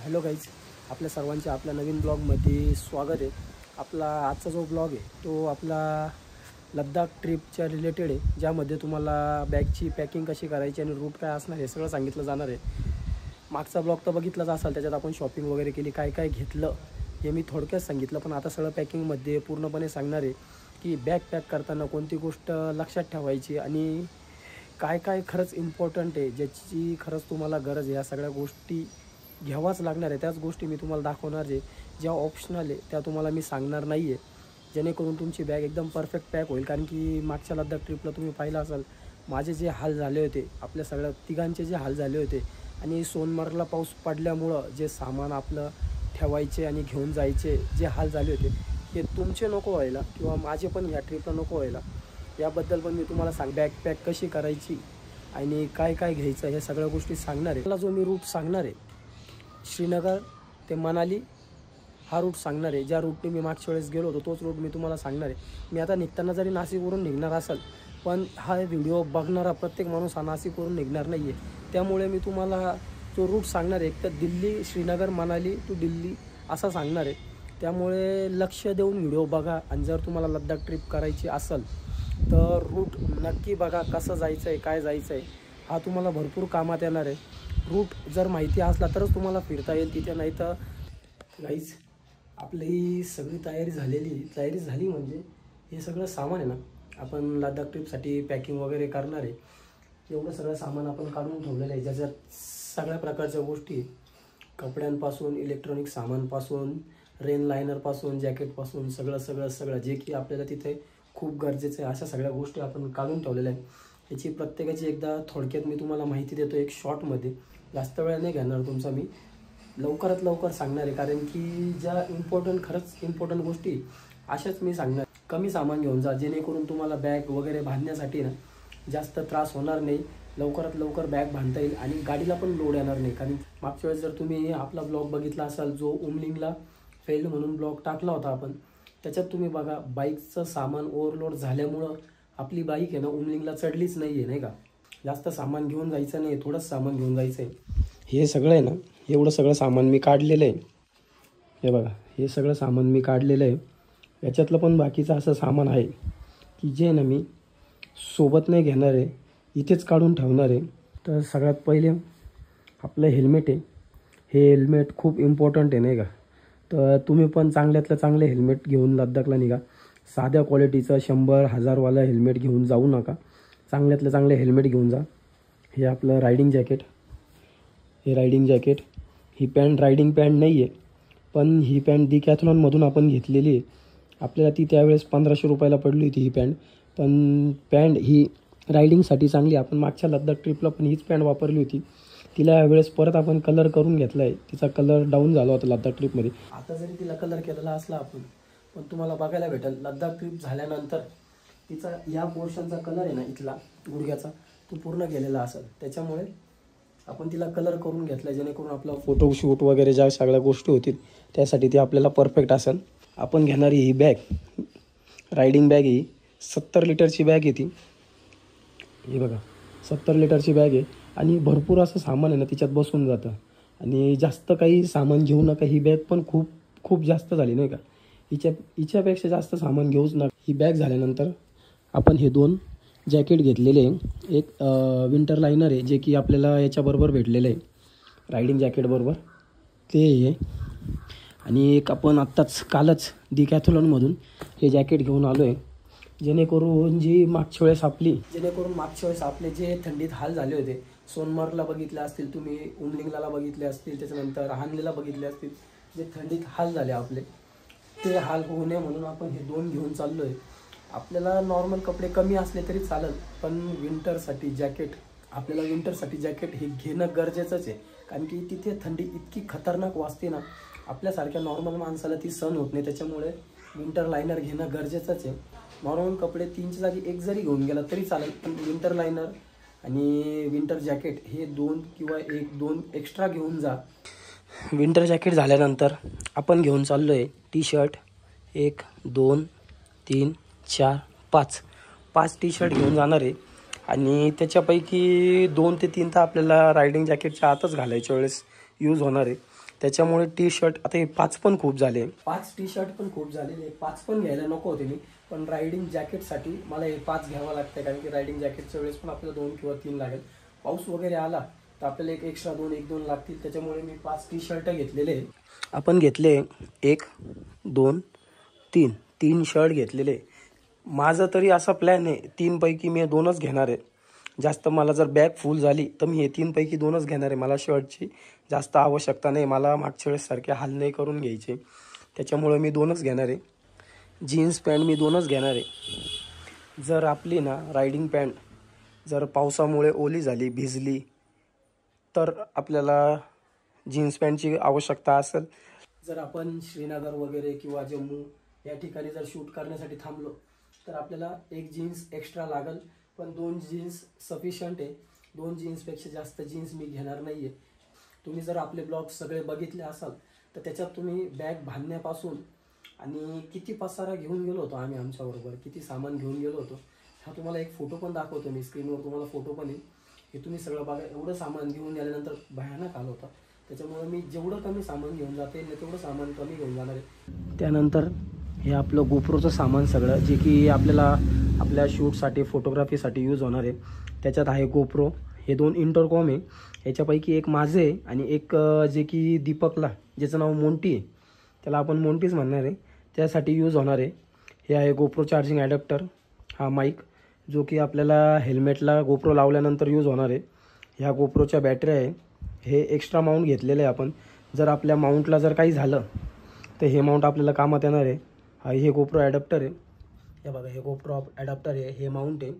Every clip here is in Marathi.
हॅलो गाईज, आपल्या सर्वांचे आपल्या नवीन ब्लॉगमध्ये स्वागत आहे। आपला आजचा जो ब्लॉग आहे तो आपला लद्दाख ट्रिपच्या रिलेटेड आहे, ज्यामध्ये तुम्हाला बॅगची पॅकिंग कशी करायची आणि रूट काय असणार हे सगळं सांगितलं जाणार आहे। मागचा ब्लॉग तर बघितलाच असाल, त्याच्यात आपण शॉपिंग वगैरे केली, काय काय घेतलं हे मी थोडक्यात सांगितलं। पण आता सगळं पॅकिंगमध्ये पूर्णपणे सांगणार आहे की बॅग पॅक करताना कोणती गोष्ट लक्षात ठेवायची आणि काय काय खरंच इम्पॉर्टंट आहे, ज्याची खरंच तुम्हाला गरज आहे। या सगळ्या गोष्टी घ्यावाच लागणार आहे। त्याच गोष्टी मी तुम्हाला दाखवणार आहे, ज्या ऑप्शनल आहे त्या तुम्हाला मी सांगणार नाही आहे, जेणेकरून तुमची बॅग एकदम परफेक्ट पॅक होईल। कारण की मागच्या लद्दाख ट्रिपला तुम्ही पाहिलं असाल, माझे जे हाल झाले होते, आपल्या सगळ्या तिघांचे जे हाल झाले होते। आणि सोनमार्गला पाऊस पडल्यामुळं जे सामान आपलं ठेवायचे आणि घेऊन जायचे जे हाल झाले होते, हे तुमचे नको व्हायला किंवा माझे पण या ट्रिपला नको व्हायला, याबद्दल पण मी तुम्हाला बॅग पॅक कशी करायची आणि काय काय घ्यायचं हे सगळ्या गोष्टी सांगणार आहे। मला जो मी रूट सांगणार आहे, श्रीनगर ते मनाली हा रूट सांगणार आहे। ज्या रूटने मी मागच्या वेळेस गेलो होतो तोच रूट मी तुम्हाला सांगणार आहे। मी आता निघताना जरी नाशिकवरून निघणार असेल, पण हा व्हिडिओ बघणारा प्रत्येक माणूस हा नाशिकवरून निघणार नाही आहे, त्यामुळे मी तुम्हाला जो रूट सांगणार आहे, एक तर दिल्ली श्रीनगर मनाली टू दिल्ली असा सांगणार आहे। त्यामुळे लक्ष देऊन व्हिडिओ बघा आणि जर तुम्हाला लद्दाख ट्रिप करायची असेल तर रूट नक्की बघा, कसं जायचं आहे, काय जायचं आहे, हा तुम्हाला भरपूर कामात येणार आहे। रूट जर माहिती असला तरच तुम्हाला फिरता येईल तिथे, नाही तर गाईज आपली सगळी तयारी झाली म्हणजे हे सगळं सामान आहे ना, आपण लद्दाख ट्रिपसाठी पॅकिंग वगैरे करणार आहे, एवढं सगळं सामान आपण काढून ठेवलेलं आहे, ज्याच्यात सगळ्या प्रकारच्या गोष्टी, कपड्यांपासून इलेक्ट्रॉनिक सामानपासून रेन लायनरपासून जॅकेटपासून सगळं जे की आपल्याला तिथे खूप गरजेचं आहे, अशा सगळ्या गोष्टी आपण काढून ठेवलेल्या आहेत। याची प्रत्येकाची एकदा थोडक्यात मी तुम्हाला माहिती देतो, एक शॉर्टमध्ये, जास्त वेळ नाही घेणार तुमचा, मी लवकरात लवकर सांगणार आहे। कारण की ज्या खरंच इम्पॉर्टंट गोष्टी अशाच मी सांगणार। कमी सामान घेऊन जा, जेणेकरून तुम्हाला बॅग वगैरे बांधण्यासाठी ना जास्त त्रास होणार नाही, लवकरात लवकर बॅग बांधता येईल आणि गाडीला पण लोड येणार नाही। कारण मागच्या वेळेस जर तुम्ही आपला ब्लॉग बघितला असाल, जो उमलिंगला फेल्ड म्हणून ब्लॉग टाकला होता आपण, त्याच्यात तुम्ही बघा बाईकचं सामान ओव्हरलोड झाल्यामुळं आपली बाईक आहे ना उमलिंगला चढलीच नाही आहे, नाही का। जास्त सामान घेऊन जायचं नाही, थोडंच सामान घेऊन जायचं आहे। हे सगळं आहे ना, एवढं सगळं सामान मी काढलेलं आहे, हे बघा, हे सगळं सामान मी काढलेलं आहे। याच्यातलं पण बाकीचं असं सामान आहे की जे ना मी सोबत नाही घेणार आहे, इथेच काढून ठेवणार आहे। तर सगळ्यात पहिले आपलं हेल्मेट आहे, हे हेल्मेट खूप इम्पॉर्टंट आहे, नाही का। तर तुम्ही पण चांगल्यातलं चांगले हेल्मेट घेऊन लद्दाखला निघा। साध्या क्वालिटीचं 100-1000वाला हेल्मेट घेऊन जाऊ नका, चांगल्यातलं चांगले हेल्मेट घेऊन जा। हे आपलं रायडिंग जॅकेट, ही पॅन्ट रायडिंग पॅन्ट नाही आहे, पण ही पॅन्ट डिकॅथलॉनमधून आपण घेतलेली आहे। आपल्याला ती त्यावेळेस 1500 रुपयाला पडली होती ही पॅन्ट, पण पॅन्ट ही रायडिंगसाठी चांगली। आपण मागच्या लद्दाख ट्रिपला पण हीच पॅन्ट वापरली होती, तिला यावेळेस परत आपण कलर करून घेतला आहे, तिचा कलर डाऊन झाला होता लद्दाख ट्रिपमध्ये। आता जरी तिला कलर केलेला असला आपण, पण तुम्हाला बघायला भेटेल लद्दाख ट्रिप झाल्यानंतर तिचा या पोर्शनचा कलर आहे ना, इथला गुडघ्याचा, तो पूर्ण गेलेला असेल। त्याच्यामुळे आपण तिला कलर करून घेतला, जेणेकरून आपला फोटोशूट वगैरे ज्या सगळ्या गोष्टी होतील त्यासाठी ती आपल्याला परफेक्ट असेल। आपण घेणारी ही बॅग, रायडिंग बॅग, ही 70 लिटरची बॅग आहे ती, हे बघा 70 लिटरची बॅग आहे आणि भरपूर असं सामान आहे ना तिच्यात बसून जातं। आणि जास्त काही सामान घेऊ नका, ही बॅग पण खूप जास्त झाली, नाही का। हिच्यापेक्षा जास्त सामान घेऊच नका। ही बॅग झाल्यानंतर आपण हे 2 जॅकेट घेतलेले आहे, एक विंटर लायनर आहे जे की आपल्याला याच्याबरोबर भेटलेलं आहे, रायडिंग जॅकेटबरोबर ते आहे, आणि एक आपण कालच डिकॅथलॉनमधून हे जॅकेट घेऊन आलो आहे, जेणेकरून मागच्या वेळेस आपले जे थंडीत हाल झाले होते, सोनमार्गला बघितले असतील तुम्ही, उमलिंगला बघितले असतील, त्याच्यानंतर हानलेला बघितले असतील, जे थंडीत हाल झाले आपले, ते हाल होऊ नये म्हणून आपण हे 2 घेऊन चाललो आहे। आपल्याला नॉर्मल कपडे कमी असले तरी चालेल, पण विंटरसाठी जॅकेट हे घेणं गरजेचंच आहे। कारण की तिथे थंडी इतकी खतरनाक वाजते ना, आपल्यासारख्या नॉर्मल माणसाला ती सहन होत नाही, त्याच्यामुळे विंटर लायनर घेणं गरजेचंच आहे। नॉर्मल कपडे 3च्या जागी 1 जरी घेऊन गेला तरी चालेल, पण विंटर लायनर आणि विंटर जॅकेट हे 2 किंवा 1-2 एक्स्ट्रा घेऊन जा। विंटर जॅकेट झाल्यानंतर आपण घेऊन चाललो आहे टी शर्ट, 1 2 3 4 5 टी शर्ट घेऊन जाणार आहे। आणि त्याच्यापैकी 2 ते 3 तर आपल्याला रायडिंग जॅकेटच्या आतच घालायच्या वेळेस यूज होणार आहे, त्याच्यामुळे टी शर्ट आता हे 5 पण खूप झाले, 5 टी शर्ट पण खूप झालेले, 5 पण घ्यायला नको होते मी, पण रायडिंग जॅकेटसाठी मला हे 5 घ्यावं लागतं, कारण की रायडिंग जॅकेटच्या वेळेस पण आपल्याला 2 किंवा 3 लागेल. पाऊस वगैरे आला तर आपल्याला एक एक्स्ट्रा 1-2 लागतील, त्याच्यामुळे मी 5 टी शर्ट घेतलेले. आपण घेतले 1 2 3 शर्ट घेतलेले. माझा तरी असा प्लॅन आहे 3 पैकी मी 2च घेणार आहे. जास्त मला जर बॅग फुल झाली तर मी हे 3 पैकी 2च घेणार आहे. मला शर्टची जास्त आवश्यकता नाही, मला मागच्या वेळेससारखे हाल नाही करून घ्यायचे, त्याच्यामुळे मी 2च घेणार आहे. जीन्स पॅन्ट मी 2च घेणार आहे. जर आपली ना रायडिंग पॅन्ट जर पावसामुळे ओली झाली, भिजली, तर आपल्याला जीन्स पॅन्टची आवश्यकता असेल. जर आपण श्रीनगर वगैरे किंवा जम्मू या ठिकाणी जर शूट करण्यासाठी थांबलो तर आपल्याला 1 जीन्स एक्स्ट्रा लागेल, पण 2 जीन्स सफिशियंट आहे. 2 जीन्सपेक्षा जास्त जीन्स मी घेणार नाही आहे. तुम्ही जर आपले ब्लॉग सगळे बघितले असाल तर त्याच्यात तुम्ही बॅग बांधण्यापासून आणि किती पसारा घेऊन गेलो होतो आम्ही आमच्याबरोबर, किती सामान घेऊन गेलो होतो, हा तुम्हाला एक फोटो पण दाखवतो मी, स्क्रीनवर तुम्हाला फोटो पण येईल. हे तुम्ही सगळं बघा. एवढं सामान घेऊन गेल्यानंतर भयानक आलं होतं, त्याच्यामुळे मी जेवढं कमी सामान घेऊन जाते तेवढं सामान कमी घेऊन जाणार आहे. त्यानंतर हे आपलं गोप्रोचं सामान सगळं, जे की आपल्याला आपल्या शूटसाठी फोटोग्राफीसाठी यूज होणार आहे. त्याच्यात आहे गोप्रो, हे 2 इंटरकॉम आहे, याच्यापैकी एक माझं आहे आणि एक जे की दीपकला, ज्याचं नाव मोंटी आहे, त्याला आपण मोंटीच म्हणणार आहे, त्यासाठी यूज होणार आहे. हे आहे गोप्रो चार्जिंग ॲडॅप्टर. हा माईक जो की आपल्याला हेल्मेटला गोप्रो लावल्यानंतर यूज होणार आहे. ह्या गोप्रोच्या बॅटऱ्या आहे. हे एक्स्ट्रा माउंट घेतलेलं आहे आपण, जर आपल्या माउंटला जर काही झालं तर हे माउंट आपल्याला कामात येणार आहे. हे गोप्रो ॲडॅप्टर आहे, हे बघा, हे गोप्रो ॲडॅप्टर आहे, हे माउंट आहे.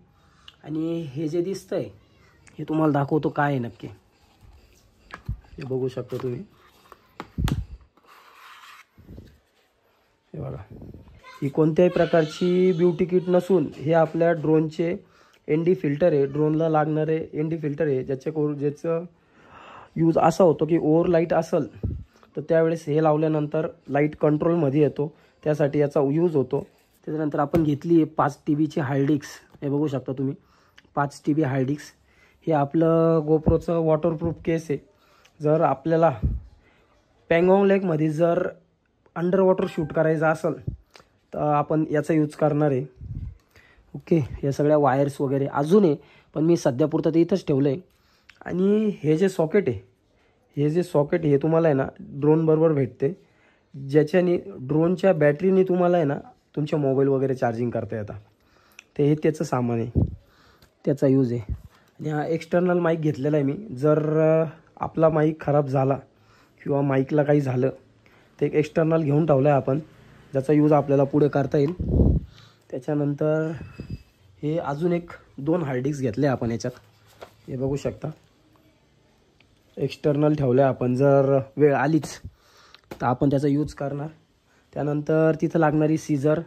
आणि हे जे दिसतं आहे हे तुम्हाला दाखवतो काय आहे नक्की. हे बघू शकता तुम्ही, हे बघा, ही कोणत्याही प्रकारची ब्युटी किट नसून हे आपल्या ड्रोनचे ND फिल्टर आहे, ड्रोनला लागणारे ND फिल्टर आहे, ज्याचं यूज असा होतो की ओव्हर लाईट असेल तर त्यावेळेस हे लावल्यानंतर लाईट कंट्रोलमध्ये येतो, त्यासाठी याचा यूज होतो. त्याच्यानंतर आपण घेतली आहे 5 TBची हार्ड डिस्क. हे बघू शकता तुम्ही, 5 TB हार्ड डिस्क. हे आपलं गोप्रोचं वॉटरप्रूफ केस आहे. जर आपल्याला पँगॉंग लेकमध्ये जर अंडर वॉटर शूट करायचं असेल तर आपण याचा यूज करणार आहे. ओके, या सगळ्या वायर्स वगैरे अजून आहे, पण मी सध्यापुरतं ते इथंच ठेवलं आहे. आणि हे जे सॉकेट आहे, हे तुम्हाला आहे ना ड्रोनबरोबर भेटते, ज्याच्याने ड्रोनच्या बॅटरीने तुम्हाला आहे ना तुमच्या मोबाईल वगैरे चार्जिंग करता येतं. ते हे त्याचं सामान आहे, त्याचा यूज आहे. आणि हा एक्सटर्नल माईक घेतलेला आहे मी. जर आपला माईक खराब झाला किंवा माईकला काही झालं तर एक एक्सटर्नल घेऊन ठेवलं आहे आपण, ज्याचा यूज आपल्याला पुढे करता येईल. त्याच्यानंतर हे अजून 2 हार्ड डिस्क घेतले आपण याच्यात, हे बघू शकता, एक्सटर्नल ठेवलं आहे आपण. जर वेळ आलीच तर आपण त्याचा यूज करणार. त्यानंतर तिथं लागणारी सीझर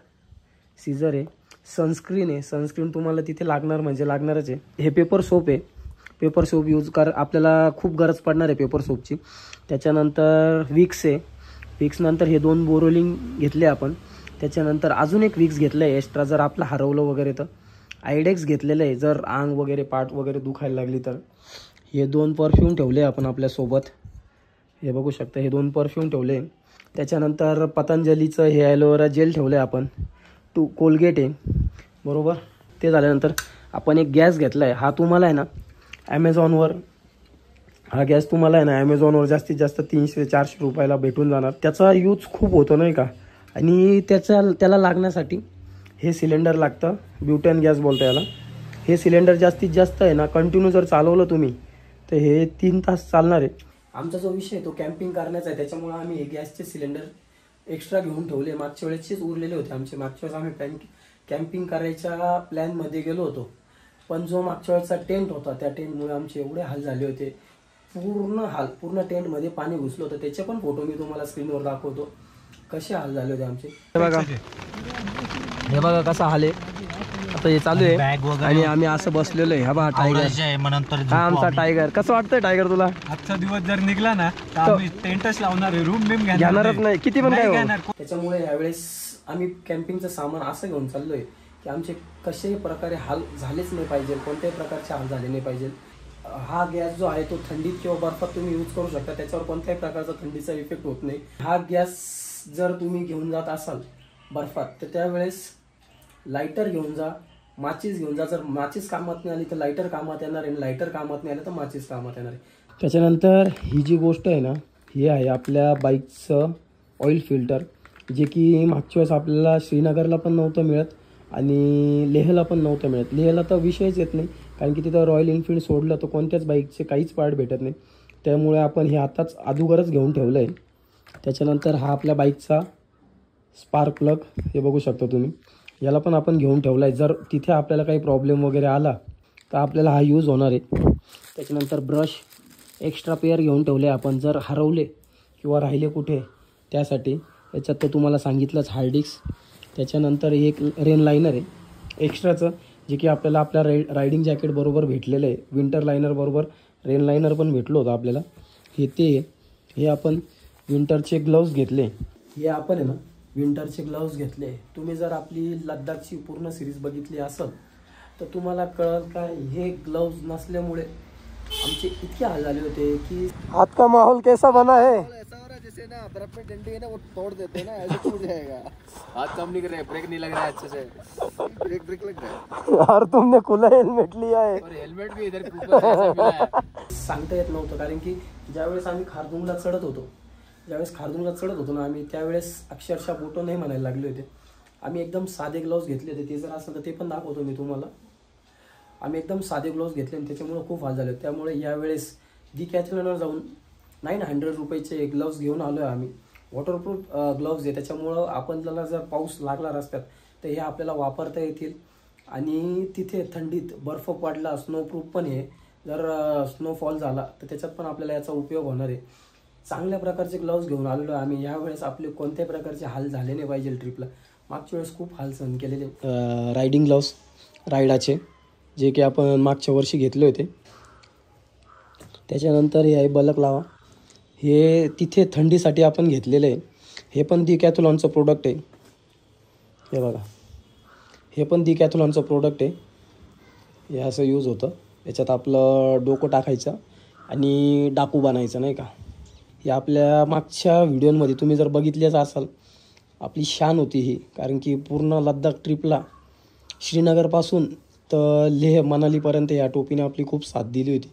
आहे. सनस्क्रीन आहे, सनस्क्रीन तुम्हाला तिथे लागणार म्हणजे लागणारच आहे. हे पेपर सोप आहे, पेपर सोप यूज आपल्याला खूप गरज पडणार आहे पेपर सोपची. त्याच्यानंतर विक्स आहे, विक्सनंतर हे 2 बोरोलिंग घेतले आपण. त्याच्यानंतर अजून एक विक्स घेतलं आहे एक्स्ट्रा, जर आपलं हरवलं वगैरे तर. आयडेक्स घेतलेलं आहे, जर आंग वगैरे पाठ वगैरे दुखायला लागली तर. हे 2 परफ्यूम ठेवले आपण आपल्यासोबत, हे बघू शकता, हे 2 परफ्यूम ठेवले. त्याच्यानंतर पतंजलीचं हे ॲलोवेरा जेल ठेवलं आहे आपण. कोलगेट आहे, बरोबर. ते झाल्यानंतर आपण एक गॅस घेतला आहे. हा तुम्हाला आहे ना ॲमेझॉनवर, हा गॅस तुम्हाला आहे ना ॲमेझॉनवर जास्तीत जास्त 300-400 रुपयाला भेटून जाणार. त्याचा यूज खूप होतो नाही का. आणि त्याला लागण्यासाठी हे सिलेंडर लागतं, ब्युटॅन गॅस बोलतं याला. हे सिलेंडर जास्तीत जास्त आहे ना कंटिन्यू जर चालवलं तुम्ही तर हे 3 तास चालणार आहे. आमचा जो विषय तो कॅम्पिंग करण्याचा आहे, त्याच्यामुळे आम्ही हे गॅसचे सिलेंडर एक्स्ट्रा घेऊन ठेवले. मागच्या वेळेसचेच उरलेले होते आमचे. मागच्या वेळेस आम्ही कॅम्पिंग करायच्या प्लॅनमध्ये गेलो होतो, पण जो मागच्या वेळेचा टेंट होता त्या टेंटमुळे आमचे एवढे हाल झाले होते, पूर्ण टेंटमध्ये पाणी घुसलं होतं. त्याचे पण फोटो मी तुम्हाला स्क्रीनवर दाखवतो, कसे हाल झाले होते आमचे. हे बघा कसा हाल आहे. आता हे चालू आहे आणि आम्ही असं बसलेलो आहे. हा बघा टायगर, हा आमचा टायगर. कसं वाटतंय टायगर तुला? आजचा दिवस जर निघला ना तर आम्ही टेंटच लावणार आहे, रूम बिम घेणारच नाही, किती पण काय होणार. त्याच्यामुळे यावेळेस आम्ही कॅम्पिंगचं सामान असं घेऊन चाललोय की आमचे कशाही प्रकारे हाल झालेच नाही पाहिजे, कोणत्याही प्रकारचे हाल झाले नाही पाहिजे. हा गॅस जो आहे तो थंडीत किंवा बर्फात तुम्ही यूज करू शकता, त्याच्यावर कोणत्याही प्रकारचा थंडीचा इफेक्ट होत नाही. हा गॅस जर तुम्ही घेऊन जात असाल बर्फात तर त्यावेळेस लायटर घेऊन जा, माचीस घेऊन जा. जर माचीस कामात नाही आली तर लायटर कामात येणार आहे, लायटर कामात नाही आलं तर माचीस कामात येणार आहे. त्याच्यानंतर ही जी गोष्ट आहे ना, ही आहे आपल्या बाईकचं ऑइल फिल्टर, जे की मागच्या वेळेस आपल्याला श्रीनगरला पण नव्हतं मिळत आणि लेहला पण नव्हतं मिळत. लेहला तर विषयच येत नाही, कारण की तिथं रॉयल एनफील्ड सोडलं तर कोणत्याच बाईकचे काहीच पार्ट भेटत नाही. त्यामुळे आपण हे आताच अगोदरच घेऊन ठेवलं आहे. त्याच्यानंतर हा आपल्या बाईकचा स्पार्क प्लग, हे बघू शकता तुम्ही, याला पण आपण घेऊन ठेवला आहे. जर तिथे आपल्याला काही प्रॉब्लेम वगैरे आला तर आपल्याला हा यूज होणार आहे. त्याच्यानंतर ब्रश एक्स्ट्रा पेअर घेऊन ठेवले आपण, जर हरवले किंवा राहिले कुठे त्यासाठी. याच्यात तर तुम्हाला सांगितलंच हार्ड डिस्क. त्याच्यानंतर एक रेन लायनर आहे एक्स्ट्राचं, जे की आपल्याला आपल्या रायडिंग जॅकेट बरोबर भेटलेलं आहे. विंटर लायनर बरोबर रेन लायनर पण भेटलं होतं आपल्याला. हे आपण विंटरचे ग्लव्ज घेतले. हे आपण आहे ना विंटरचे ग्लव्ज घेतले. तुम्ही जर आपली लद्दाखची पूर्ण सिरीज बघितली असेल तर तुम्हाला कळेल का हे ग्लव्ज नसल्यामुळे आमचे इतके हाल झाले होते की हाथ का माहौल कैसा बना है. ऐसा हो रहा है जैसे ना बर्फ में डंडी है ना वो तोड़ देते हैं ना, ऐसे टूट जाएगा. हाथ काम नहीं कर रहे, ब्रेक नहीं लग रहा है अच्छे से. ब्रेक लग रहा है. और तुमने खुला हेल्मेट लिया है. और हेल्मेट भी इधर ऊपर ऐसा मिला है. सांगता येत नव्हतं, कारण की ज्यावेळेस आम्ही खारदुंगला चढत होतो ना आम्ही, त्यावेळेस अक्षरशः बोटं नाही म्हणायला लागले होते. आम्ही एकदम साधे ग्लोव्ज घेतले होते. ते जर असेल तर ते पण दाखवतो मी तुम्हाला. आम्ही एकदम साधे ग्लोव्ज घेतले आणि त्याच्यामुळे खूप हाल झाले. त्यामुळे यावेळेस डिकॅथलॉनवर जाऊन 900 रुपयाचे ग्लोव्ज घेऊन आलो आहे आम्ही. वॉटरप्रूफ ग्लोव्ज आहे, त्याच्यामुळं आपल्याला जर पाऊस लागला रस्त्यात तर हे आपल्याला वापरता येतील. आणि तिथे थंडीत बर्फ पडला, स्नोप्रूफ पण आहे, जर स्नोफॉल झाला तर त्याच्यात पण आपल्याला याचा उपयोग होणार आहे. चांगल्या प्रकारचे ग्लोव्ज घेऊन आलेलो आहे आम्ही. यावेळेस आपले कोणत्याही प्रकारचे हाल झाले नाही पाहिजे ट्रिपला. मागच्या वेळेस खूप हाल सहन केलेले. रायडिंग ग्लोव्ज रायडाचे, जे की आपण मागच्या वर्षी घेतले होते. त्याच्यानंतर हे आहे बलक लावा. हे तिथे थंडीसाठी आपण घेतलेलं आहे. हे पण डिकॅथलॉनचं प्रोडक्ट आहे. हे बघा, हे पण डिकॅथलॉनचं प्रोडक्ट आहे. हे असं यूज होतं. याच्यात आपलं डोकं टाकायचं आणि डाकू बनायचं, नाही का. हे आपल्या मागच्या व्हिडिओमध्ये तुम्ही जर बघितलेच असाल, आपली शान होती ही, कारण की पूर्ण लद्दाख ट्रिपला श्रीनगरपासून तर लेह मनालीपर्यंत या टोपीने आपली खूप साथ दिली होती.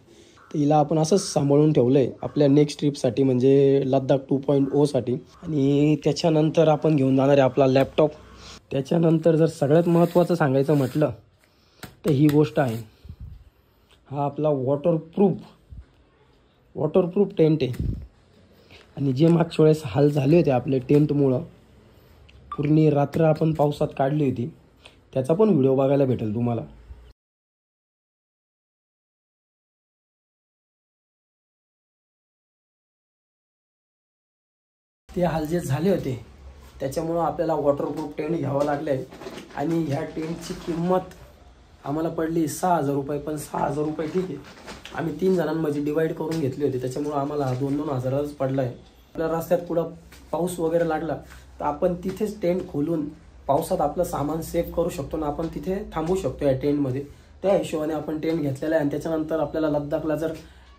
तर हिला आपण असंच सांभाळून ठेवलं आहे आपल्या नेक्स्ट ट्रिपसाठी, म्हणजे लद्दाख 2.0साठी. आणि त्याच्यानंतर आपण घेऊन जाणार आहे आपला लॅपटॉप. त्याच्यानंतर जर सगळ्यात महत्त्वाचं सांगायचं म्हटलं तर ही गोष्ट आहे, हा आपला वॉटरप्रूफ टेंट आहे. आणि जे मागच्या वेळेस हाल झाले होते आपले टेंटमुळं, पूर्ण रात्र आपण पावसात काढली होती, त्याचा पण व्हिडिओ बघायला भेटेल तुम्हाला. ते हाल जे झाले होते त्याच्यामुळं आपल्याला वॉटरप्रूफ टेंट घ्यावं लागले आहे. आणि ह्या टेंटची किंमत आम्हाला पडली 6,000 रुपये. पण 6,000 रुपये ठीक आहे, आम्ही 3 जणांमध्ये डिवाईड करून घेतले होते, त्याच्यामुळं आम्हाला 2-2 हजारच पडला आहे. आपल्या रस्त्यात पुढं पाऊस वगैरे लागला तर आपण तिथेच टेंट खोलून पावसात आपलं सामान सेव्ह करू शकतो ना, आपण तिथे थांबू शकतो या टेंटमध्ये. त्या हिशोबाने आपण टेंट घेतलेला आहे. आणि त्याच्यानंतर आपल्याला लद्दाखला जर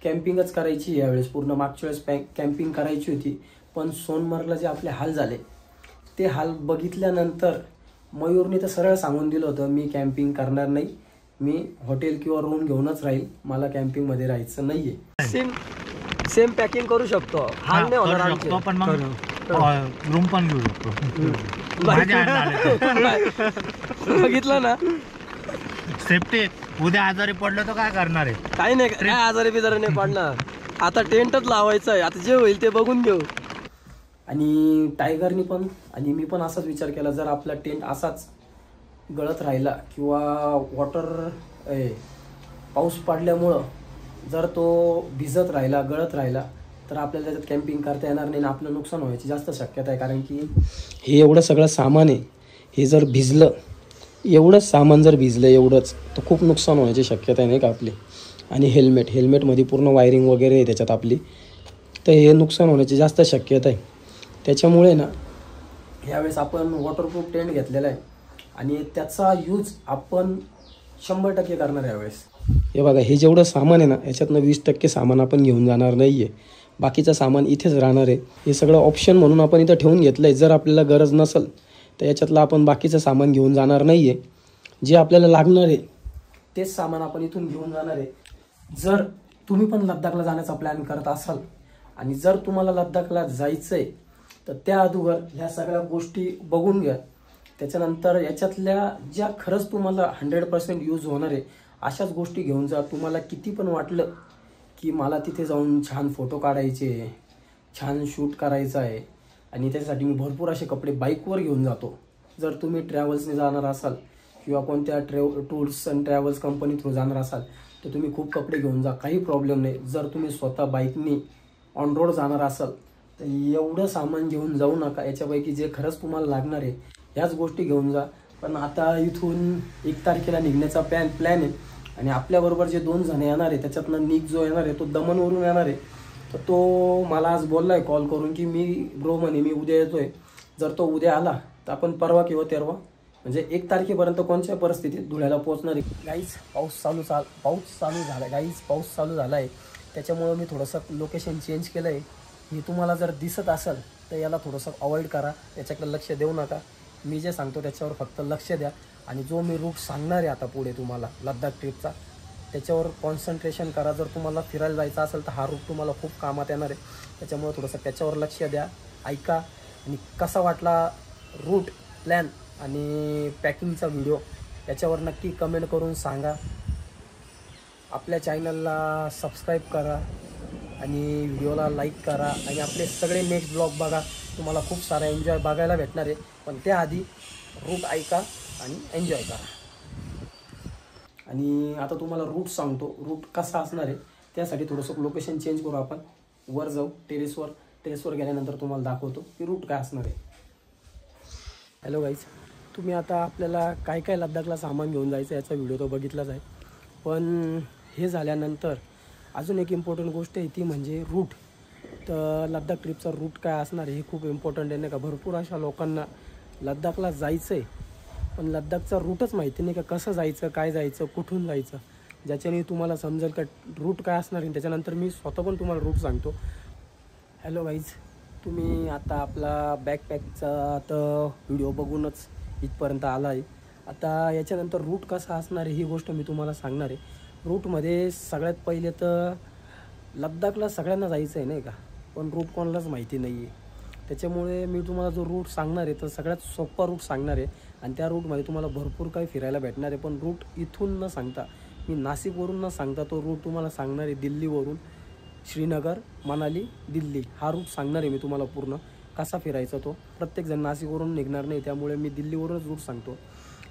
कॅम्पिंगच करायची यावेळेस, पूर्ण मागच्या वेळेस कॅम्पिंग करायची होती, पण सोनमर्गला जे आपले हाल झाले ते हाल बघितल्यानंतर मयूरने तर सरळ सांगून दिलं होतं, मी कॅम्पिंग करणार नाही, मी हॉटेल किंवा रूम घेऊनच राहील, मला कॅम्पिंगमध्ये राहायचं नाही आहे. सेम पॅकिंग करू शकतो, हाल नाही होणार आमचे. पण मग रूम पण घेऊ शकतो. बघितलं ना, सेफ्टी. उद्या आजारी पडलं तर काय करणार आहे? काही नाही, काय आजारी बिजारी नाही पडणार. आता टेंटच लावायचं आहे, आता जे होईल ते बघून घेऊ. आणि टायगरनी पण आणि मी पण असाच विचार केला, जर आपला टेंट असाच गळत राहिला किंवा पाऊस पडल्यामुळं जर तो भिजत राहिला, गळत राहिला, तर आपल्याला त्याच्यात कॅम्पिंग करता येणार नाही आणि आपलं नुकसान व्हायची जास्त शक्यता आहे. कारण की हे एवढं सगळं सामान आहे, हे जर भिजलं, एवढंच सामान जर भिजलं एवढंच, तर खूप नुकसान व्हायची शक्यता आहे, नाही का आपली. आणि हेल्मेटमध्ये पूर्ण वायरिंग वगैरे आहे त्याच्यात आपली, तर हे नुकसान होण्याची जास्त शक्यता आहे. त्याच्यामुळे ना यावेळेस आपण वॉटरप्रूफ टेंट घेतलेला आहे आणि त्याचा यूज आपण 100% करणार यावेळेस. हे बघा, हे जेवढं सामान आहे ना, याच्यातनं 20% सामान आपण घेऊन जाणार नाही आहे. बाकीचं सामान इथेच राहणार आहे. हे सगळं ऑप्शन म्हणून आपण इथं ठेवून घेतलं आहे. जर आपल्याला गरज नसेल तर याच्यातलं आपण बाकीचं सामान घेऊन जाणार नाही आहे. जे आपल्याला लागणार आहे तेच सामान आपण इथून घेऊन जाणार आहे. जर तुम्ही पण लद्दाखला जाण्याचा प्लॅन करत असाल आणि जर तुम्हाला लद्दाखला जायचं आहे तर त्या अगोदर ह्या सगळ्या गोष्टी बघून घ्या. त्याच्यानंतर याच्यातल्या ज्या खरंच तुम्हाला 100% यूज होणार आहे अशाच गोष्टी घेऊन जा. तुम्हाला किती पण वाटलं की मला तिथे जाऊन छान फोटो काढायचे, छान शूट करायचं आहे आणि त्याच्यासाठी मी भरपूर असे कपडे बाईकवर घेऊन जातो. जर तुम्ही ट्रॅव्हल्सने जाणार असाल किंवा कोणत्या tours and travels company through जाणार असाल तर तुम्ही खूप कपडे घेऊन जा, काही प्रॉब्लेम नाही. जर तुम्ही स्वतः बाईकनी ऑन रोड जाणार असाल तर एवढं सामान घेऊन जाऊ नका. याच्यापैकी जे खरंच तुम्हाला लागणार आहे ह्याच गोष्टी घेऊन जा. पण आता इथून 1 तारखेला निघण्याचा प्लॅन आहे आणि आपल्याबरोबर जे 2 जण येणार आहे त्याच्यातनं निक जो येणार आहे तो दमनवरून येणार आहे. तर तो मला आज बोलला आहे कॉल करून की मी उद्या येतोय. जर तो उद्या आला तर आपण परवा किंवा तेरवा म्हणजे 1 तारखेपर्यंत कोणत्या परिस्थितीत धुळ्याला पोहोचणार आहे. गाईज पाऊस चालू झाला आहे. त्याच्यामुळं मी थोडंसं लोकेशन चेंज केलं आहे. हे तुम्हाला जर दिसत असेल तर याला थोडंसं अवॉइड करा, त्याच्याकडे लक्ष देऊ नका. मी जे सांगतो त्याच्यावर फक्त लक्ष द्या आणि जो मी रूट सांगणार आहे आता पुढे तुम्हाला लद्दाख ट्रिपचा त्याच्यावर कॉन्सन्ट्रेशन करा. जर तुम्हाला फिरायला जायचं असेल तर हा रूट तुम्हाला खूप कामात येणार आहे. त्याच्यामुळे थोडंसं त्याच्यावर लक्ष द्या, ऐका आणि कसा वाटला रूट प्लॅन आणि पॅकिंगचा व्हिडिओ याच्यावर नक्की कमेंट करून सांगा. आपल्या चॅनलला सबस्क्राईब करा आणि व्हिडिओला लाईक करा आणि आपले सगळे नेक्स्ट ब्लॉग बघा. तुम्हाला खूप सारा एन्जॉय बघायला भेटणार आहे. पण त्याआधी रूट ऐका आणि एन्जॉय करा. आणि आता तुम्हाला रूट सांगतो, रूट कसा असणार आहे. त्यासाठी थोडंसं लोकेशन चेंज करू, आपण वर जाऊ टेरेसवर गेल्यानंतर तुम्हाला दाखवतो की रूट काय असणार आहे. हॅलो गाईज, तुम्ही आता आपल्याला काय काय लद्दाखला सामान घेऊन जायचं याचा व्हिडिओ तो बघितलाच आहे. पण हे झाल्यानंतर अजून एक इम्पॉर्टंट गोष्ट आहे ती म्हणजे रूट. तर लद्दाख ट्रिपचा रूट काय असणार आहे हे खूप इम्पॉर्टंट आहे नाही का. भरपूर अशा लोकांना लद्दाखला जायचं आहे पण लद्दाखचा रूटच माहिती नाही का, कसं जायचं, काय जायचं, कुठून जायचं. ज्याच्याने तुम्हाला समजेल का रूट काय असणार आहे. त्याच्यानंतर मी स्वतः पण तुम्हाला रूट सांगतो. हॅलो गाईज, तुम्ही आता आपला बॅकपॅकचा तर व्हिडिओ बघूनच इथपर्यंत आला आहे. आता याच्यानंतर रूट कसा असणार आहे ही गोष्ट मी तुम्हाला सांगणार आहे. रूटमध्ये सगळ्यात पहिले तर लद्दाखला सगळ्यांना जायचं आहे नाही का, पण रूट कोणालाच माहिती नाही आहे. त्याच्यामुळे मी तुम्हाला जो रूट सांगणार आहे तर सगळ्यात सोपा रूट सांगणार आहे आणि त्या रूटमध्ये तुम्हाला भरपूर काही फिरायला भेटणार आहे. पण रूट इथून न सांगता, मी नाशिकवरून न सांगता तो रूट तुम्हाला सांगणार आहे दिल्लीवरून. श्रीनगर, मनाली, दिल्ली हा रूट सांगणार आहे मी तुम्हाला पूर्ण कसा फिरायचा तो. प्रत्येकजण नाशिकवरून निघणार नाही त्यामुळे मी दिल्लीवरूनच रूट सांगतो.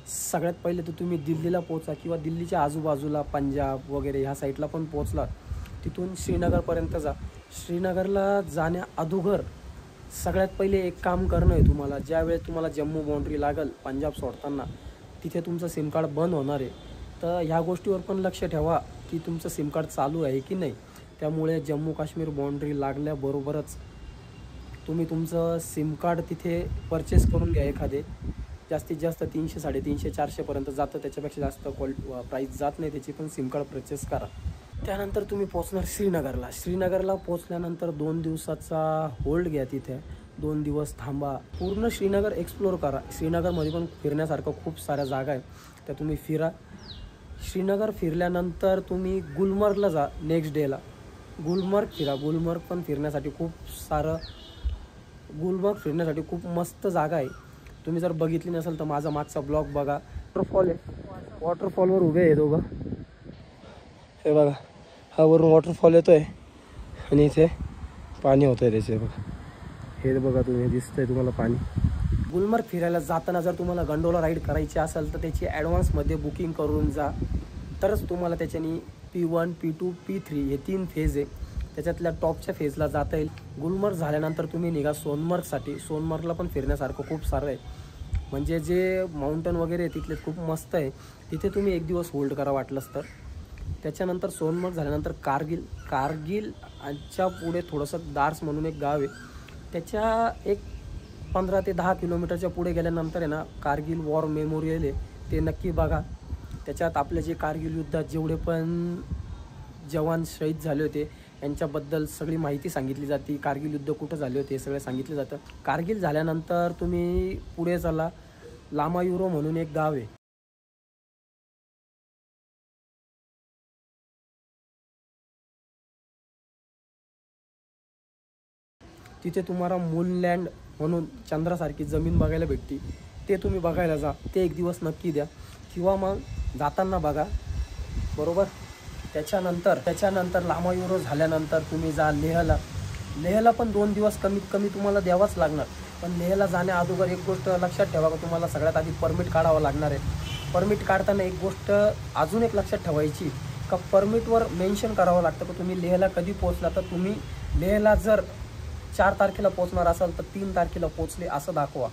सगळ्यात पहिले तर तुम्ही दिल्लीला पोचा किंवा दिल्लीच्या आजूबाजूला पंजाब वगैरे ह्या साईडला पण पोचला, तिथून श्रीनगरपर्यंत जा. श्रीनगरला जाण्या अगोदर सगळ्यात पहिले एक काम करणं आहे तुम्हाला. ज्यावेळेस तुम्हाला जम्मू बाउंड्री लागेल पंजाब सोडताना तिथे तुमचं सिम कार्ड बंद होणार आहे. तर ह्या गोष्टीवर पण लक्ष ठेवा की तुमचं सिम कार्ड चालू आहे की नाही. त्यामुळे जम्मू काश्मीर बाउंड्री लागल्याबरोबरच तुम्ही तुमचं सिम कार्ड तिथे परचेस करून घ्या. एखादे जास्तीत जास्त 300, 350, 400पर्यंत जातं, त्याच्यापेक्षा जास्त प्राईस जात नाही त्याची, पण सिम कार्ड परचेस करा. त्यानंतर तुम्ही पोचणार श्रीनगरला पोचल्यानंतर 2 दिवसाचा होल्ड घ्या तिथे. 2 दिवस थांबा, पूर्ण श्रीनगर एक्सप्लोर करा. श्रीनगरमध्ये पण फिरण्यासारखं खूप साऱ्या जागा आहे त्या तुम्ही फिरा. श्रीनगर फिरल्यानंतर तुम्ही गुलमर्गला जा. नेक्स्ट डेला गुलमर्ग फिरा. गुलमर्ग पण फिरण्यासाठी खूप मस्त जागा आहे. तुम्ही जर बघितली नसेल तर माझा मागचा ब्लॉग बघा. वॉटरफॉल आहे, वॉटरफॉलवर उभे आहे दोघं. हे बघा, हा वरून वॉटरफॉल येतो आहे आणि इथे पाणी होतं आहे त्याचे बघा. हे बघा तुम्ही, दिसतंय तुम्हाला पाणी. गुलमर्ग फिरायला जाताना जर तुम्हाला गंडोला राईड करायची असेल तर त्याची ॲडव्हान्समध्ये बुकिंग करून जा. तरच तुम्हाला त्याच्यानी P1, P2, P3 हे 3 फेज आहे. त्याच्यातल्या टॉपच्या फेजला जाता येईल. गुलमर्ग झाल्यानंतर तुम्ही निघा सोनमर्गसाठी. सोनमर्गला पण फिरण्यासारखं खूप सारं आहे. म्हणजे जे माउंटन वगैरे आहे तिथले खूप मस्त आहे. तिथे तुम्ही 1 दिवस होल्ड करा वाटलंच तर. त्याच्यानंतर सोनमर्ग झाल्यानंतर कारगिलच्या पुढे थोडंसं दार्स म्हणून एक गाव आहे. त्याच्या एक 15 ते 10 किलोमीटरच्या पुढे गेल्यानंतर आहे ना कारगिल वॉर मेमोरियल आहे, ते नक्की बघा. त्याच्यात आपले जे कारगिल युद्धात जेवढे पण जवान शहीद झाले होते यांच्याबद्दल सगळी माहिती सांगितली जाते. कारगिल युद्ध कुठं झाले होते हे सगळं सांगितलं जातं. कारगिल झाल्यानंतर तुम्ही पुढे चला, लामायुरो म्हणून एक गाव आहे. तिथे तुम्हाला मूनलँड म्हणून चंद्रासारखी जमीन बघायला भेटते. ते तुम्ही बघायला जा. ते एक दिवस नक्की द्या किंवा मग जाताना बघा, बरोबर. त्याच्यानंतर लामायुरो झाल्यानंतर तुम्ही जा लेहला. लेहला पण 2 दिवस कमीत कमी तुम्हाला द्यावाच लागणार. पण लेहला जाण्या अगोदर एक गोष्ट लक्षात ठेवा की तुम्हाला सगळ्यात आधी परमिट काढावं लागणार आहे. परमिट काढताना एक गोष्ट अजून एक लक्षात ठेवायची का परमिटवर मेन्शन करावं लागतं की तुम्ही लेहला कधी पोहोचला. तर तुम्ही लेहला जर 4 तारखेला पोहोचणार असाल तर 3 तारखेला पोहोचले असं दाखवा.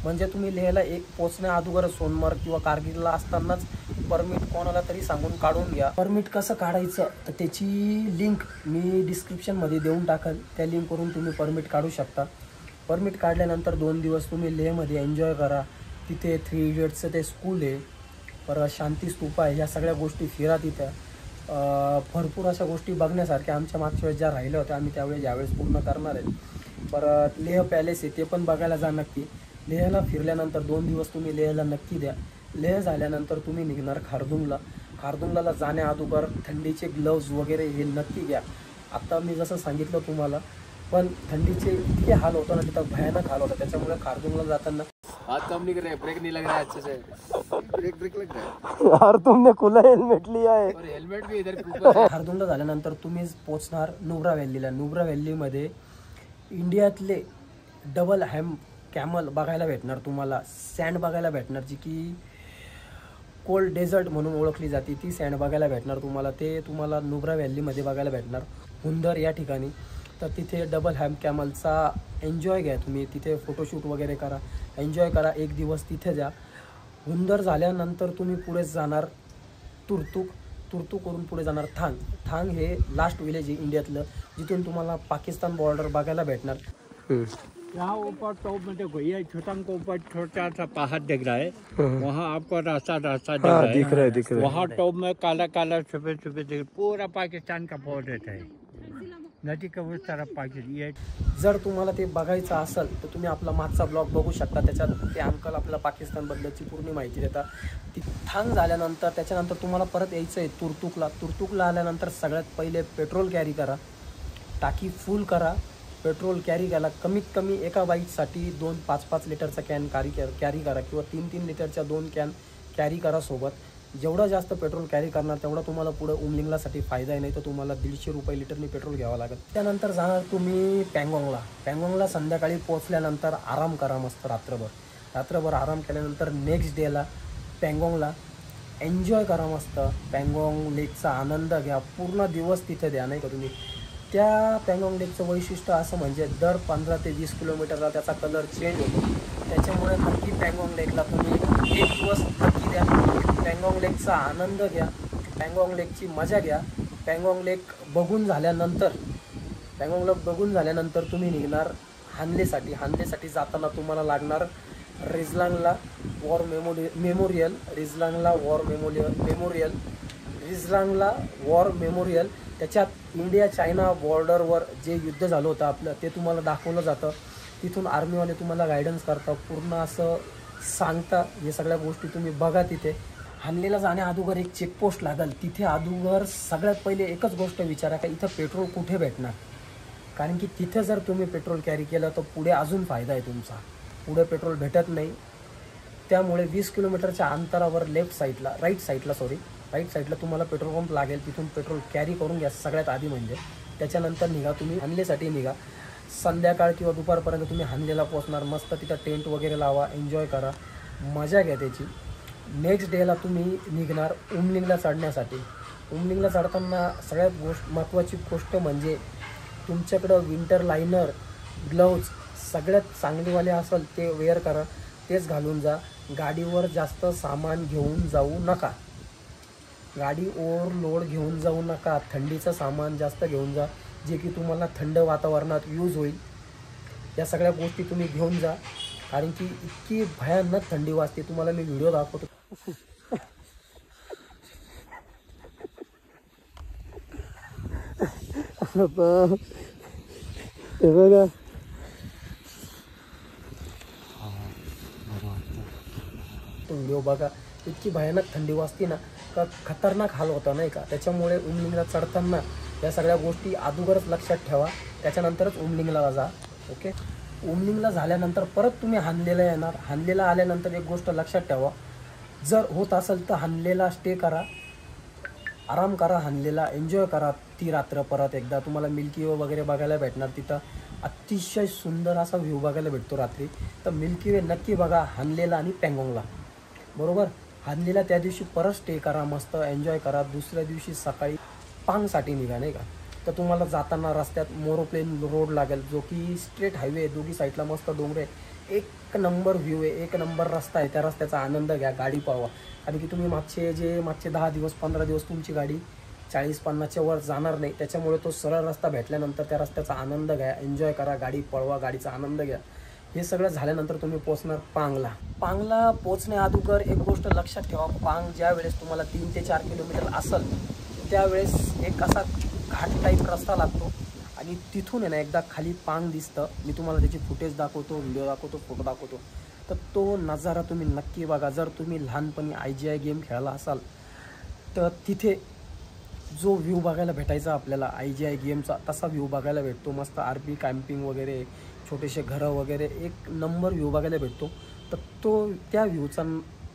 म्हणजे तुम्ही लेहला पोहोचण्या अगोदर सोनमार्ग किंवा कारगिलला असतानाच परमिट कोणाला तरी सांगून काढून घ्या. परमिट कसं काढायचं तर त्याची लिंक मी डिस्क्रिप्शनमध्ये देऊन टाकेल. त्या लिंकवरून तुम्ही परमिट काढू शकता. परमिट काढल्यानंतर 2 दिवस तुम्ही लेहमध्ये एन्जॉय करा. तिथे 3 इडियट्सचं ते स्कूल आहे, परत शांती स्तूप आहे, ह्या सगळ्या गोष्टी फिरा. तिथं भरपूर अशा गोष्टी बघण्यासारख्या आमच्या मागच्या वेळेस ज्या राहिल्या होत्या आम्ही त्यावेळेस यावेळेस पूर्ण करणार आहे. परत लेह पॅलेस आहे ते पण बघायला जा नक्की. लेहला फिरल्यानंतर 2 दिवस तुम्ही लेहला नक्की द्या. लेह झाल्यानंतर तुम्ही निघणार खारदुंगला. खारदुंगला जाण्या अगोदर थंडीचे ग्लव्ज वगैरे हे नक्की घ्या. आता मी जसं सांगितलं तुम्हाला, पण थंडीचे इतके हाल होतं ना, तिथं भयानक हाल होता. त्याच्यामुळे खारदुंगला जाताना हाथ काम नहीं कर रहा है, ब्रेक नहीं लग रहा है अच्छे से. ब्रेक लग रहा है यार, तुमने खुला हेल्मेट लिया है. और हेलमेट भी इधर के ऊपर है. खारदुंगला झाल्यानंतर तुम्ही पोहोचणार नुब्रा व्हॅलीला. नुब्रा व्हॅलीमध्ये इंडियातले डबल हॅम कॅमल बघायला भेटणार तुम्हाला. सँड बघायला भेटणार, जी की कोल्ड डेझर्ट म्हणून ओळखली जाते. ती सँड बघायला भेटणार तुम्हाला. ते तुम्हाला नुब्रा व्हॅलीमध्ये बघायला भेटणार, हुंदर या ठिकाणी. तर तिथे डबल हॅम कॅमलचा एन्जॉय घ्या तुम्ही. तिथे फोटोशूट वगैरे करा, एन्जॉय करा. एक दिवस तिथे द्या. हुंदर झाल्यानंतर तुम्ही पुढे जाणार तुर्तुकवरून पुढे जाणार थांग हे लास्ट विलेज आहे इंडियातलं, जिथून तुम्हाला पाकिस्तान बॉर्डर बघायला भेटणार. यहाँ ऊपर टॉप में देखो, ये छोटंग को ऊपर छोटा सा पहाड़ दिख रहा है. वहाँ आपको रास्ता दिख रहा है. वहाँ टॉप में काला काला सफेद पूरा पाकिस्तान का बॉर्डर है. नदी का उस तरफ पाकिस्तान. जर तुम्हाला ते बघायचं असेल तर तुम्ही आपला मागचा ब्लॉग बघू शकता. त्याच्यात ते अंकल आपल्याला पाकिस्तानबद्दलची पूर्ण माहिती देतात. ती थांग झाल्यानंतर त्याच्यानंतर तुम्हाला परत यायचं आहे तुर्तुकला आल्यानंतर सगळ्यात पहिले पेट्रोल कॅरी करा. टाकी फुल करा. पेट्रोल कॅरी केला कमीत कमी एका बाईकसाठी 2 5-5 लिटरचा कॅन कॅरी करा किंवा 3-3 लिटरच्या 2 कॅन कॅरी करा सोबत. जेवढं जास्त पेट्रोल कॅरी करणार तेवढा तुम्हाला पुढे उमलिंगलासाठी फायदा आहे. नाही तर तुम्हाला 150 रुपये लिटरनी पेट्रोल घ्यावं लागेल. त्यानंतर जाणार तुम्ही पँगॉंगला संध्याकाळी पोहोचल्यानंतर आराम करा मस्त रात्रभर आराम केल्यानंतर नेक्स्ट डेला पँगॉंगला एन्जॉय करा मस्त. पँगॉंग लेकचा आनंद घ्या. पूर्ण दिवस तिथे द्या. नाही का तुम्ही त्या पँगॉंग लेकचं वैशिष्ट्य असं म्हणजे दर 15 ते 20 किलोमीटरला त्याचा कलर चेंज होतो. त्याच्यामुळे नक्की पँगॉंग लेकला तुम्ही एक दिवस नक्की द्या. पँगॉंग लेकचा आनंद घ्या. पँगॉंग लेकची मजा घ्या. पँगॉंग लेक बघून झाल्यानंतर तुम्ही निघणार हानलेसाठी जाताना तुम्हाला लागणार रिजलांगला वॉर मेमोरियल. त्याच्यात इंडिया चायना बॉर्डरवर जे युद्ध झालं होतं आपलं ते तुम्हाला दाखवलं जातं. तिथून आर्मीवाले तुम्हाला गायडन्स करतात, पूर्ण असं सांगता. हे सगळ्या गोष्टी तुम्ही बघा. तिथे हानलेला जाण्या अगोदर एक चेकपोस्ट लागेल. तिथे अगोदर सगळ्यात पहिले एकच गोष्ट विचारा का इथं पेट्रोल कुठे भेटणार. कारण की तिथे जर तुम्ही पेट्रोल कॅरी केलं तर पुढे अजून फायदा आहे तुमचा. पुढे पेट्रोल भेटत नाही. त्यामुळे 20 किलोमीटरच्या अंतरावर राईट साईडला तुम्हाला पेट्रोल पंप लागेल. तिथून पेट्रोल कॅरी करून घ्या सगळ्यात आधी. म्हणजे त्याच्यानंतर निघा तुम्ही हानलेसाठी निघा. संध्याकाळ किंवा दुपारपर्यंत तुम्ही हानलेला पोहोचणार. मस्त तिथं टेंट वगैरे लावा, एन्जॉय करा, मजा घ्या त्याची. नेक्स्ट डेला तुम्ही निघणार उमलिंगला चढण्यासाठी. उमलिंगला चढताना सगळ्यात महत्त्वाची गोष्ट म्हणजे तुमच्याकडं विंटर लायनर ग्लव्ज सगळ्यात चांगलेवाले असेल ते वेअर करा. तेच घालून जा. गाडीवर जास्त सामान घेऊन जाऊ नका. गाडी ओव्हरलोड घेऊन जाऊ नका. थंडीचं सामान जास्त घेऊन जा, जे की तुम्हाला थंड वातावरणात यूज होईल. या सगळ्या गोष्टी तुम्ही घेऊन जा. कारण की इतकी भयानक थंडी वाजते. तुम्हाला मी व्हिडिओ दाखवतो. हे बघा तो व्हिडिओ बघा, इतकी भयानक थंडी वाजते ना का खतरनाक हाल होता नाही का. त्याच्यामुळे उमलिंगला चढताना या सगळ्या गोष्टी अगोदरच लक्षात ठेवा, त्याच्यानंतरच उमलिंगला जा. ओके, उमलिंगला झाल्यानंतर परत तुम्ही हानलेला येणार. हानलेला आल्यानंतर एक गोष्ट लक्षात ठेवा, जर होत असेल तर हानलेला स्टे करा, आराम करा, हानलेला एन्जॉय करा ती रात्र. परत एकदा तुम्हाला मिल्की वे वगैरे बघायला भेटणार. तिथं अतिशय सुंदर असा व्ह्यू बघायला भेटतो रात्री. तर मिल्की वे नक्की बघा हानलेला आणि पँगॉंगला. बरोबर, हानलेला त्या दिवशी परत स्टे करा, मस्त एन्जॉय करा. दुसऱ्या दिवशी सकाळी पांगसाठी निघा नाही का. तर तुम्हाला जाताना रस्त्यात मोरोप्लेन रोड लागेल, जो की स्ट्रेट हायवे आहे, दोघी साईडला मस्त डोंगरे, एक नंबर व्ह्यू आहे, एक नंबर रस्ता आहे. त्या रस्त्याचा आनंद घ्या, गाडी पळवा. कारण की तुम्ही मागचे 10 दिवस 15 दिवस तुमची गाडी 40-50च्या वर जाणार नाही. त्याच्यामुळे तो सरळ रस्ता भेटल्यानंतर त्या रस्त्याचा आनंद घ्या, एन्जॉय करा, गाडी पळवा, गाडीचा आनंद घ्या. हे सगळं झाल्यानंतर तुम्ही पोचणार पांगला. पांगला पोचण्या अगोदर एक गोष्ट लक्षात ठेवा, पांग ज्या वेळेस तुम्हाला 3 ते 4 किलोमीटर असेल त्यावेळेस एक असा घाट टाईप रस्ता लागतो आणि तिथून आहे ना एकदा खाली पांग दिसतं. मी तुम्हाला त्याची फुटेज दाखवतो, व्हिडिओ दाखवतो, फोटो दाखवतो. तर तो नजारा तुम्ही नक्की बघा. जर तुम्ही लहानपणी IGI गेम खेळला असाल तर तिथे जो व्ह्यू बघायला भेटायचा आपल्याला IGI गेमचा, तसा व्ह्यू बघायला भेटतो. मस्त RP कॅम्पिंग वगैरे, छोटेसे घरं वगैरे, एक नंबर व्ह्यू बघायला भेटतो. तर त्या व्ह्यूचा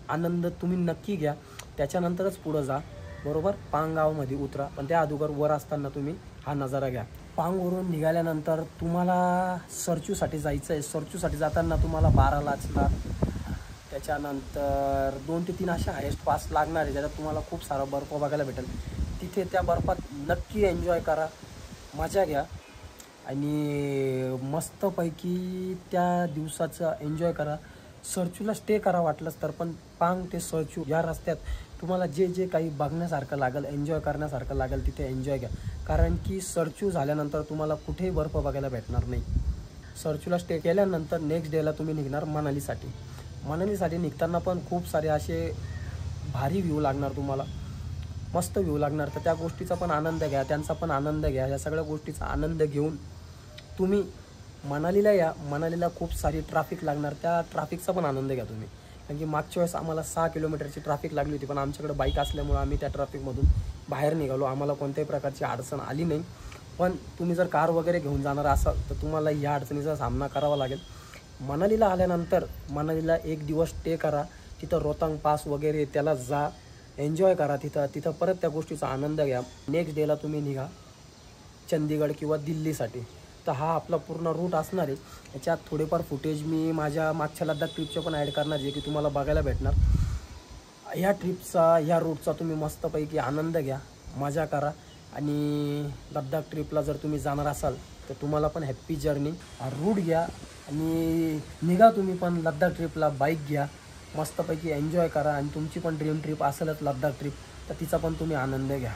आनंद तुम्ही नक्की घ्या. त्याच्यानंतरच पुढं जा. बरोबर, पांग गावामध्ये उतरा, पण त्या अगोदर वर असताना तुम्ही हा नजारा घ्या. पांगवरून निघाल्यानंतर तुम्हाला सरचूसाठी जायचं आहे. सरचूसाठी जाताना तुम्हाला 12 लागणार. त्याच्यानंतर 2 ते 3 अशा हायेस्ट पास लागणार आहे, ज्याच्यात तुम्हाला खूप सारा बर्फ बघायला भेटेल. तिथे त्या बर्फात नक्की एन्जॉय करा, मजा घ्या आणि मस्तपैकी त्या दिवसाचा एन्जॉय करा. सरचूला स्टे करा वाटलंच तर, पण पांग ते सरचू या रस्त्यात तुम्हाला जे काही बघण्यासारखं लागेल, एन्जॉय करण्यासारखं लागेल, तिथे एन्जॉय घ्या. कारण की सरचू झाल्यानंतर तुम्हाला कुठेही बर्फ बघायला भेटणार नाही. सरचूला स्टे केल्यानंतर नेक्स्ट डेला तुम्ही निघणार मनालीसाठी. मनालीसाठी निघताना पण खूप सारे असे भारी व्ह्यू लागणार तुम्हाला, मस्त व्ह्यू लागणार. तर त्या गोष्टीचा पण आनंद घ्या, त्यांचा पण आनंद घ्या. या सगळ्या गोष्टीचा आनंद घेऊन तुम्ही मनालीला या. मनालीला खूप सारी ट्रॅफिक लागणार, त्या ट्रॅफिकचा पण आनंद घ्या तुम्ही. कारण की मागच्या वेळेस आम्हाला 6 किलोमीटरची ट्रॅफिक लागली होती, पण आमच्याकडे बाईक असल्यामुळे आम्ही त्या ट्रॅफिकमधून बाहेर निघालो. आम्हाला कोणत्याही प्रकारची अडचण आली नाही. पण तुम्ही जर कार वगैरे घेऊन जाणार असाल तर तुम्हाला या अडचणीचा सामना करावा लागेल. मनालीला आल्यानंतर मनालीला 1 दिवस स्टे करा. तिथं रोहतांग पास वगैरे त्याला जा, एन्जॉय करा. तिथं परत त्या गोष्टीचा आनंद घ्या. नेक्स्ट डेला तुम्ही निघा चंदीगड किंवा दिल्लीसाठी. तर हा आपला पूर्ण रूट असणार आहे. याच्यात थोडेफार फुटेज मी माझ्या मागच्या लद्दाख ट्रिपचे पण ॲड करणार, जे की तुम्हाला बघायला भेटणार. ह्या ट्रिपचा, ह्या रूटचा तुम्ही मस्तपैकी आनंद घ्या, मजा करा. आणि लद्दाख ट्रिपला जर तुम्ही जाणार असाल तर तुम्हाला पण हॅप्पी जर्नी. रूट घ्या आणि निघा तुम्ही पण लद्दाख ट्रिपला. बाईक घ्या, मस्तपैकी एन्जॉय करा. आणि तुमची पण ड्रीम ट्रिप असेलच लद्दाख ट्रिप, तर तिचा पण तुम्ही आनंद घ्या.